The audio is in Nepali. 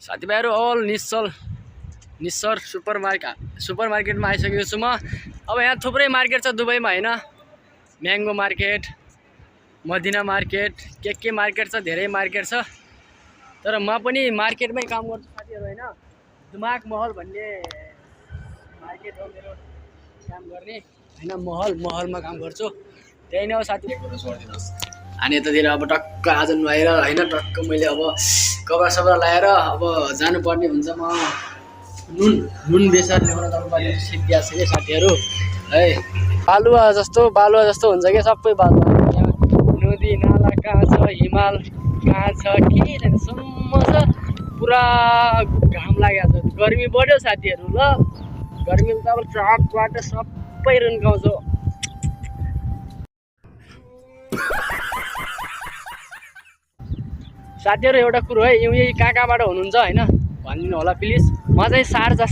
साथीभाइहरू अल निस्सर सुपरमार्केटमा आइसकेको छु म। अब यहाँ थुप्रै मार्केट छ दुबईमा हैन, म्याङ्गो मार्केट, मदिना मार्केट, के मार्केट छ, धेरै मार्केट छ। तर म पनि मार्केटमै काम गर्छु साथीहरू हैन। दिमाग महल भन्ने मार्केट हो मेरो काम गर्ने हैन, महलमा काम गर्छु। त्यही नै हो साथी। अनि यतातिर अब टक्क आज नुहाएर हैन, टक्क मैले अब कपडा सपडा लाएर अब जानुपर्ने हुन्छ। म नुन बेसार ल्याउन जानुपर्ने सिद्धिया छ के साथीहरू है। बालुवा जस्तो हुन्छ क्या, सबै बालुवा। नदी नाला कहाँ छ, हिमाल कहाँ छ, के छैन, सम्म छ। पुरा घाम लागेको छ, गर्मी बढ्यो साथीहरू। ल गर्मीले त अब ट्रकबाट सबै रुन्काउँछ। साथीहरू एउटा कुरो है, यही कहाँबाट हुनुहुन्छ हैन भनिदिनु होला प्लिज। म चाहिँ शारजा